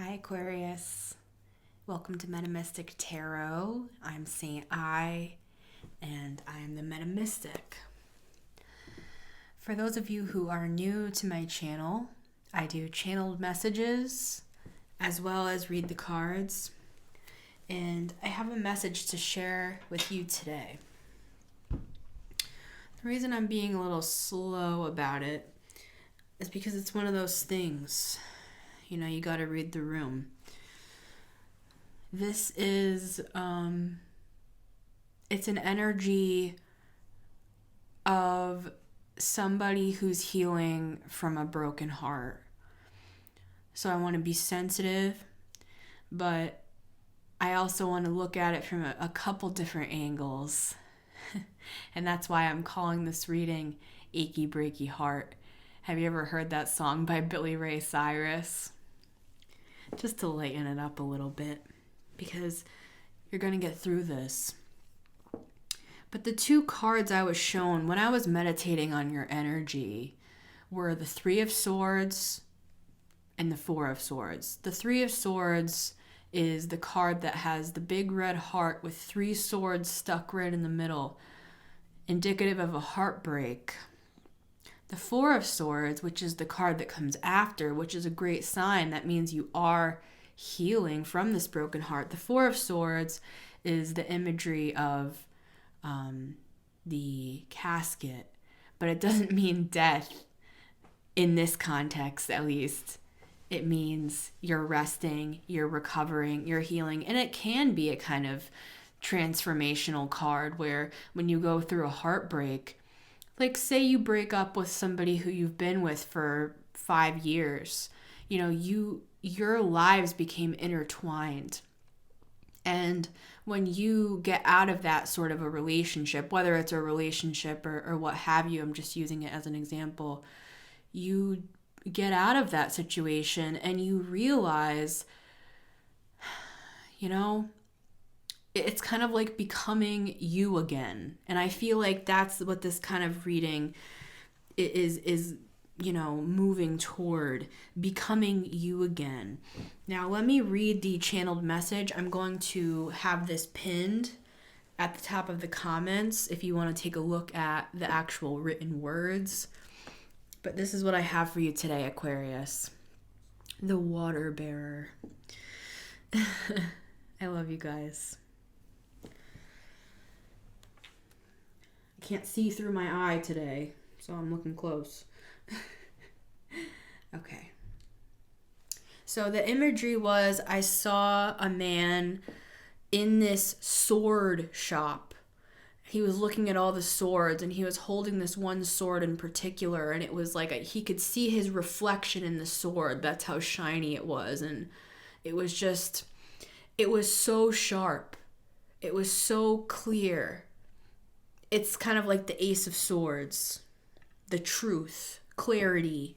Hi Aquarius, welcome to Metamystic Tarot. I'm Saint I, and I am the Metamystic. For those of you who are new to my channel, I do channeled messages as well as read the cards, and I have a message to share with you today. The reason I'm being a little slow about it is because it's one of those things. You got to read the room. This is, it's an energy of somebody who's healing from a broken heart. So I want to be sensitive, but I also want to look at it from a couple different angles. And that's why I'm calling this reading Achy, Breaky Heart. Have you ever heard that song by Billy Ray Cyrus? Just to lighten it up a little bit, because you're going to get through this. But the two cards I was shown when I was meditating on your energy were the Three of Swords and the Four of Swords. The Three of Swords is the card that has the big red heart with three swords stuck right in the middle, indicative of a heartbreak. The Four of Swords, which is the card that comes after, which is a great sign. That means you are healing from this broken heart. The Four of Swords is the imagery of the casket, but it doesn't mean death in this context, at least. It means you're resting, you're recovering, you're healing, and it can be a kind of transformational card where when you go through a heartbreak, like say you break up with somebody who you've been with for 5 years, your lives became intertwined. And when you get out of that sort of a relationship, whether it's a relationship or what have you, I'm just using it as an example, you get out of that situation and you realize, it's kind of like becoming you again. And I feel like that's what this kind of reading is moving toward, becoming you again. Now, let me read the channeled message. I'm going to have this pinned at the top of the comments if you want to take a look at the actual written words. But this is what I have for you today, Aquarius. The Water Bearer. I love you guys. Can't see through my eye today, so I'm looking close. Okay. So the imagery was, I saw a man in this sword shop. He was looking at all the swords, and he was holding this one sword in particular, and it was like he could see his reflection in the sword. That's how shiny it was, and it was so sharp. It was so clear. It's kind of like the Ace of Swords, the truth, clarity.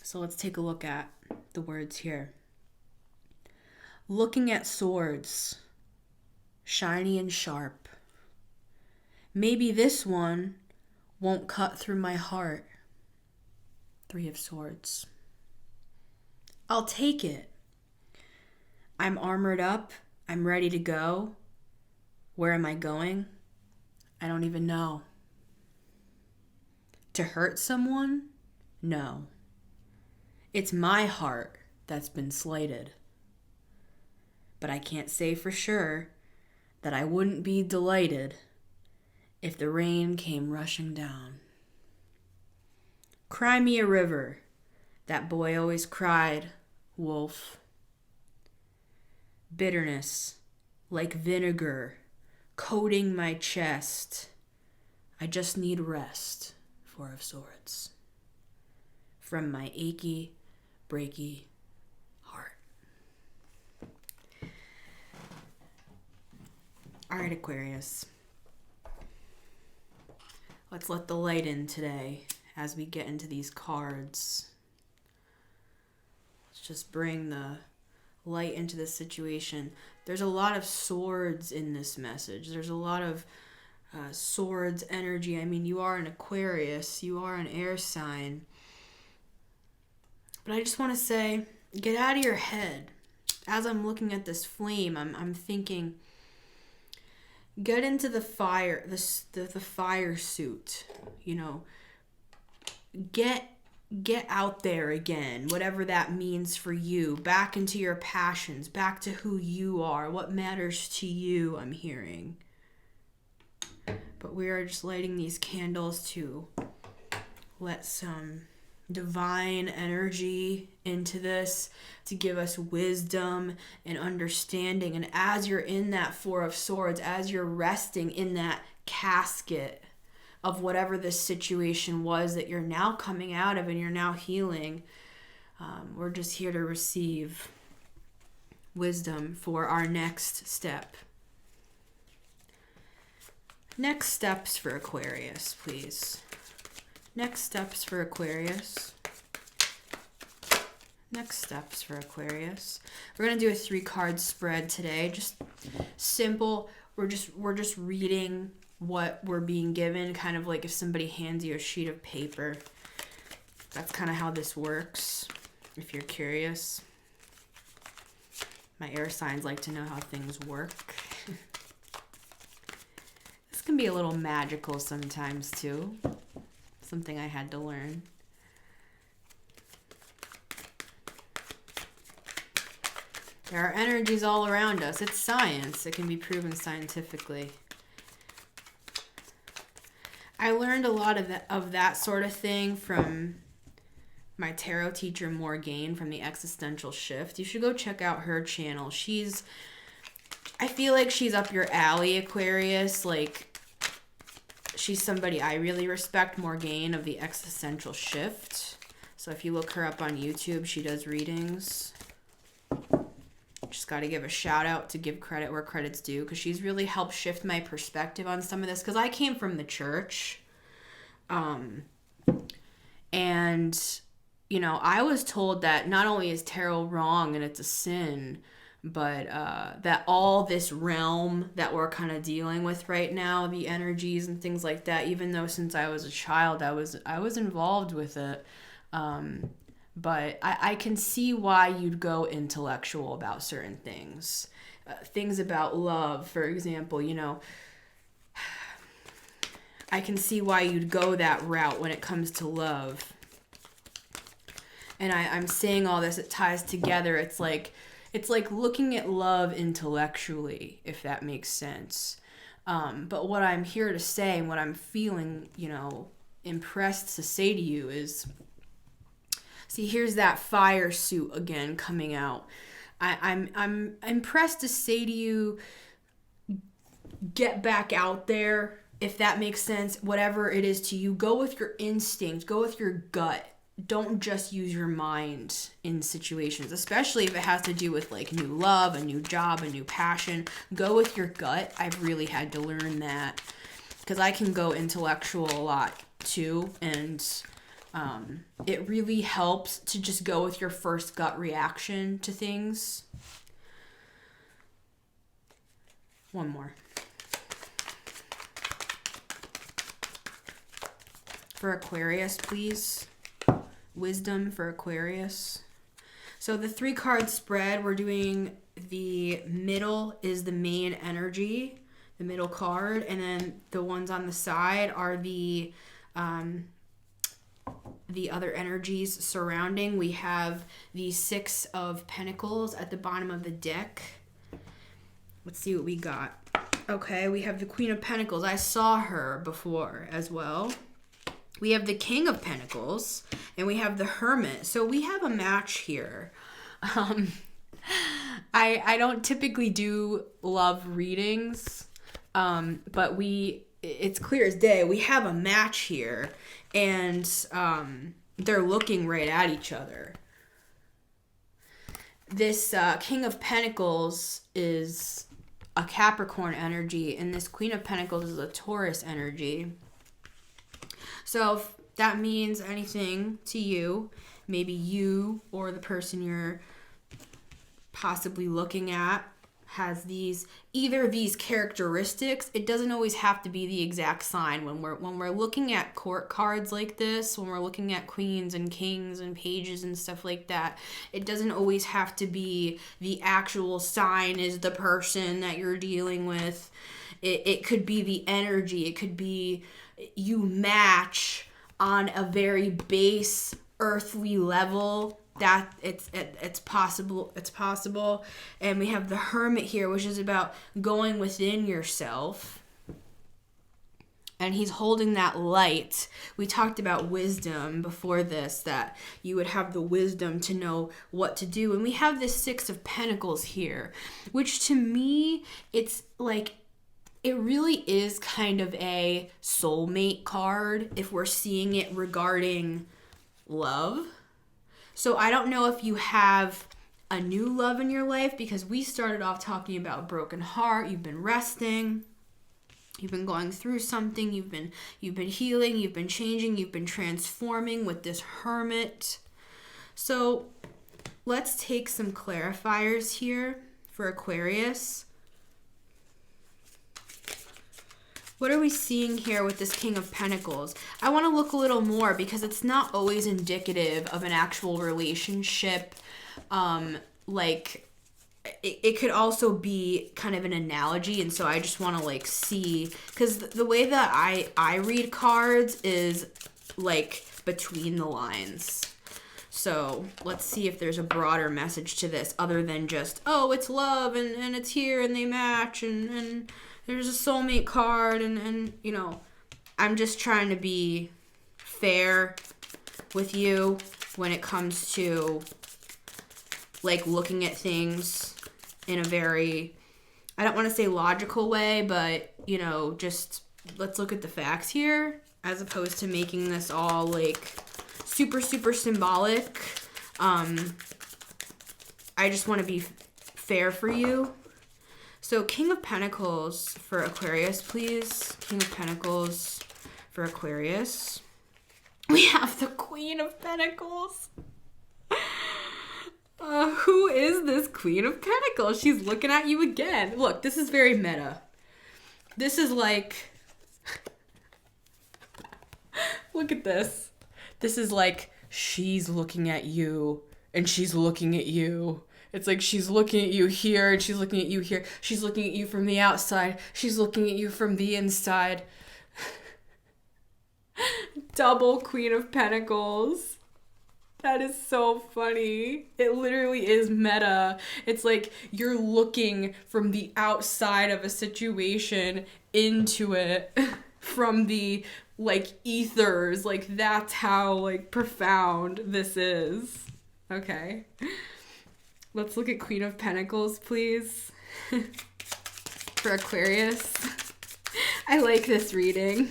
So let's take a look at the words here. Looking at swords, shiny and sharp. Maybe this one won't cut through my heart. Three of Swords. I'll take it. I'm armored up. I'm ready to go. Where am I going? I don't even know. To hurt someone? No. It's my heart that's been slighted. But I can't say for sure that I wouldn't be delighted if the rain came rushing down. Cry me a river, that boy always cried, wolf. Bitterness, like vinegar, coating my chest. I just need rest, Four of Swords. From my achy, breaky heart. All right, Aquarius. Let's let the light in today as we get into these cards. Let's just bring the light into this situation. There's a lot of swords in this message. There's a lot of swords energy. I mean, you are an Aquarius. You are an air sign. But I just want to say get out of your head. As I'm looking at this flame, I'm thinking, get into the fire, the fire suit, you know. Get out there again, whatever that means for you. Back into your passions, back to who you are, what matters to you, I'm hearing. But we are just lighting these candles to let some divine energy into this, to give us wisdom and understanding. And as you're in that Four of Swords, as you're resting in that casket of whatever this situation was that you're now coming out of and you're now healing, we're just here to receive wisdom for our next step. Next steps for Aquarius, please. Next steps for Aquarius. Next steps for Aquarius. We're going to do a 3-card spread today. Just simple. We're just reading what we're being given, kind of like if somebody hands you a sheet of paper. That's kind of how this works, if you're curious. My air signs like to know how things work. This can be a little magical sometimes too. Something I had to learn. There are energies all around us. It's science. It can be proven scientifically. I learned a lot of that sort of thing from my tarot teacher, Morgane, from the Existential Shift. You should go check out her channel. I feel like she's up your alley, Aquarius. Like, she's somebody I really respect, Morgane of the Existential Shift. So if you look her up on YouTube, she does readings. Just got to give a shout out to give credit where credit's due, because she's really helped shift my perspective on some of this, because I came from the church. And, you know, I was told that not only is tarot wrong and it's a sin, but that all this realm that we're kind of dealing with right now, the energies and things like that, even though since I was a child I was involved with it, but I can see why you'd go intellectual about certain things. Things about love, for example, you know, I can see why you'd go that route when it comes to love. And I'm saying all this, it ties together. It's like looking at love intellectually, if that makes sense. But what I'm here to say and what I'm feeling, you know, impressed to say to you is, see, here's that fire suit again coming out. I'm impressed to say to you, get back out there, if that makes sense. Whatever it is to you, go with your instinct, go with your gut. Don't just use your mind in situations, especially if it has to do with like new love, a new job, a new passion. Go with your gut. I've really had to learn that, because I can go intellectual a lot too, and it really helps to just go with your first gut reaction to things. One more. For Aquarius, please. Wisdom for Aquarius. So the 3-card spread, we're doing the middle is the main energy, the middle card, and then the ones on the side are the other energies surrounding. We have the 6 of Pentacles at the bottom of the deck. Let's see what we got. Okay, we have the Queen of Pentacles. I saw her before as well. We have the King of Pentacles, and we have the Hermit. So we have a match here. I don't typically do love readings, but it's clear as day. We have a match here, and they're looking right at each other. This King of Pentacles is a Capricorn energy, and this Queen of Pentacles is a Taurus energy. So if that means anything to you, maybe you or the person you're possibly looking at has either these characteristics. It doesn't always have to be the exact sign. When we're looking at court cards like this, when we're looking at queens and kings and pages and stuff like that, it doesn't always have to be the actual sign is the person that you're dealing with. It could be the energy. It could be you match on a very base earthly level. That it's possible. And we have the Hermit here, which is about going within yourself, and he's holding that light. We talked about wisdom before this, that you would have the wisdom to know what to do. And we have this Six of Pentacles here, which to me, it's like, it really is kind of a soulmate card if we're seeing it regarding love. So I don't know if you have a new love in your life, because we started off talking about broken heart. You've been resting. You've been going through something. You've been healing. You've been changing. You've been transforming with this Hermit. So let's take some clarifiers here for Aquarius. What are we seeing here with this King of Pentacles? I want to look a little more, because it's not always indicative of an actual relationship. It could also be kind of an analogy, and so I just want to like see, because the way that I read cards is like between the lines. So let's see if there's a broader message to this other than just, oh, it's love and it's here and they match and there's a soulmate card and you know, I'm just trying to be fair with you when it comes to like looking at things in a very, I don't want to say logical way, but you know, just let's look at the facts here as opposed to making this all like super symbolic. I just want to be fair for you. So King of Pentacles for Aquarius, please. King of Pentacles for Aquarius. We have the Queen of Pentacles. Who is this Queen of Pentacles? She's looking at you again. Look, this is very meta. This is like... Look at this. This is like, she's looking at you, and she's looking at you. It's like she's looking at you here, and she's looking at you here. She's looking at you from the outside. She's looking at you from the inside. Double Queen of Pentacles. That is so funny. It literally is meta. It's like you're looking from the outside of a situation into it from the like ethers. Like that's how like profound this is. Okay. Let's look at Queen of Pentacles, please. For Aquarius. I like this reading.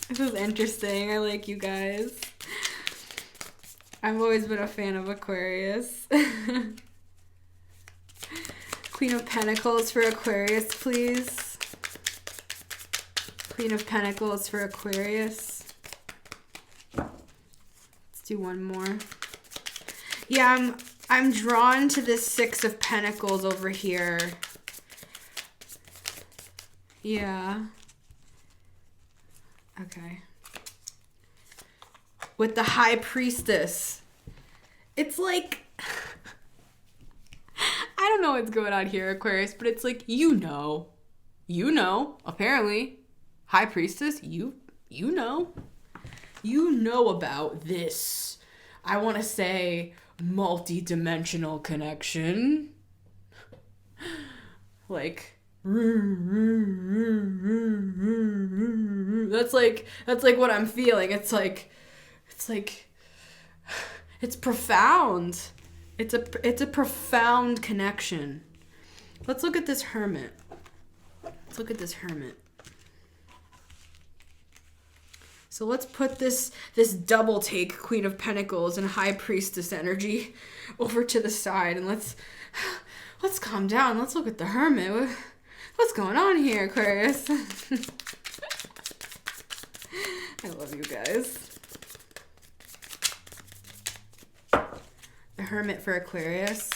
This is interesting. I like you guys. I've always been a fan of Aquarius. Queen of Pentacles for Aquarius, please. Queen of Pentacles for Aquarius. Let's do one more. Yeah, I'm drawn to this Six of Pentacles over here. Yeah. Okay. With the High Priestess. It's like... I don't know what's going on here, Aquarius, but it's like, you know, apparently. High Priestess, you know. You know about this. I want to say multi-dimensional connection. Like... That's like what I'm feeling. It's profound. It's a profound connection. Let's look at this Hermit. So let's put this double take Queen of Pentacles and High Priestess energy over to the side, and let's calm down. Let's look at the Hermit. What's going on here, Aquarius? I love you guys. The Hermit for Aquarius.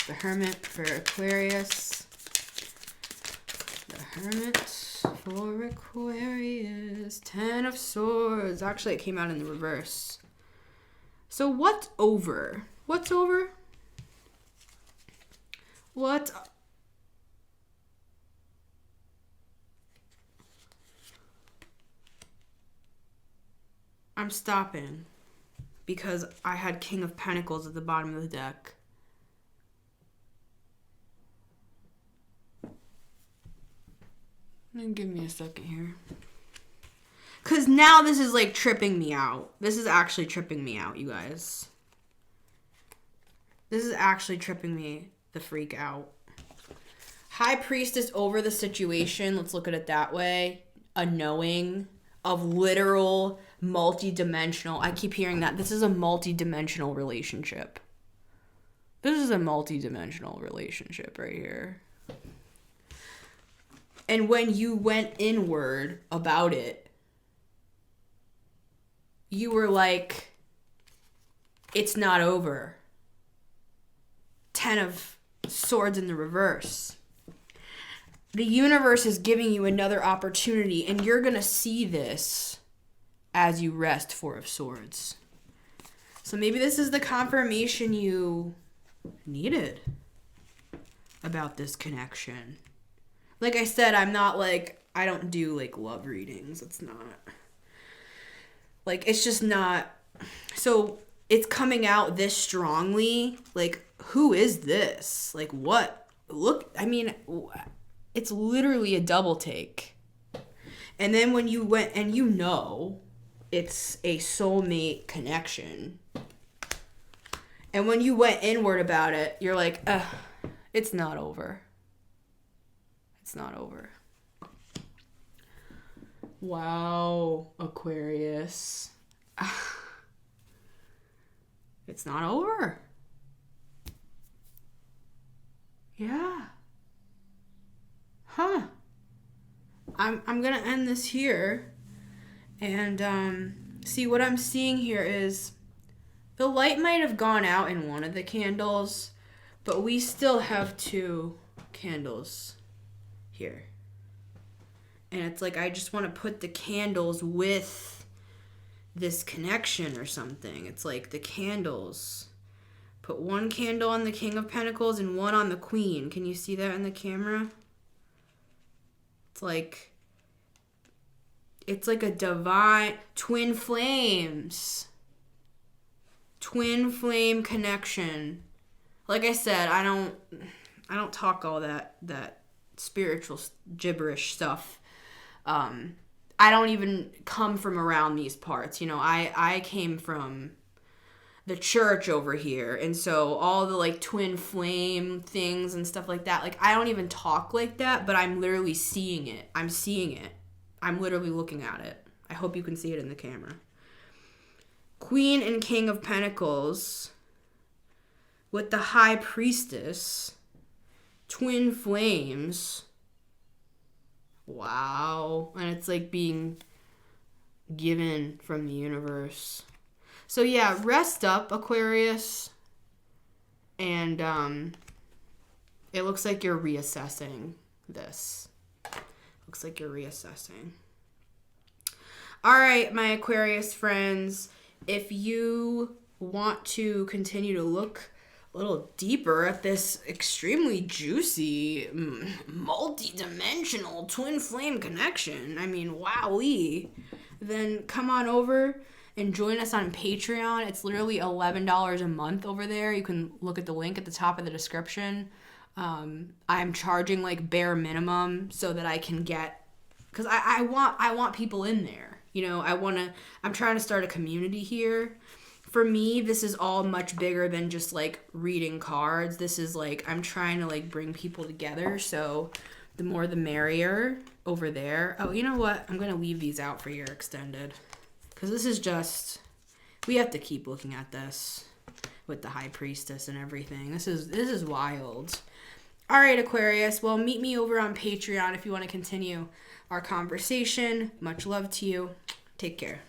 The Hermit for Aquarius. The Hermit for Aquarius. 10 of Swords. Actually, it came out in the reverse. So what's over? What's over? What? I'm stopping because I had King of Pentacles at the bottom of the deck. Give me a second here. Because now this is like tripping me out. This is actually tripping me out, you guys. This is actually tripping me the freak out. High Priestess over the situation. Let's look at it that way. A knowing of literal multi-dimensional. I keep hearing that. This is a multi-dimensional relationship. This is a multi-dimensional relationship right here. And when you went inward about it, you were like, it's not over. 10 of Swords in the reverse. The universe is giving you another opportunity, and you're going to see this as you rest 4 of Swords. So maybe this is the confirmation you needed about this connection. Like I said, I'm not like, I don't do like love readings. It's not. Like, it's just not. So it's coming out this strongly. Like, who is this? Like, what? Look, I mean, it's literally a double take. And then when you went, and you know, it's a soulmate connection. And when you went inward about it, you're like, it's not over. It's not over. Wow, Aquarius. It's not over. Yeah. Huh. I'm gonna end this here. And see, what I'm seeing here is the light might have gone out in one of the candles, but we still have 2 candles here. And it's like, I just want to put the candles with this connection or something. It's like the candles. Put 1 candle on the King of Pentacles and 1 on the Queen. Can you see that in the camera? It's like a divine twin flames. Twin flame connection. Like I said, I don't talk all that spiritual gibberish stuff. I don't even come from around these parts. You know, I came from the church over here. And so all the like twin flame things and stuff like that, like I don't even talk like that, but I'm literally seeing it. I'm seeing it. I'm literally looking at it. I hope you can see it in the camera. Queen and King of Pentacles with the High Priestess. Twin flames. Wow. And it's like being given from the universe. So yeah, rest up, Aquarius. And it looks like you're reassessing this. Looks like you're reassessing. All right, my Aquarius friends. If you want to continue to look a little deeper at this extremely juicy, multi-dimensional twin flame connection, I mean, wowee, then come on over and join us on Patreon. It's literally $11 a month over there. You can look at the link at the top of the description. I'm charging like bare minimum so that I can get, because I want people in there. You know, I'm trying to start a community here. For me, this is all much bigger than just like reading cards. This is like, I'm trying to like bring people together. So the more the merrier over there. Oh, you know what? I'm going to leave these out for your extended. Because this is just, we have to keep looking at this with the High Priestess and everything. This is wild. All right, Aquarius. Well, meet me over on Patreon if you want to continue our conversation. Much love to you. Take care.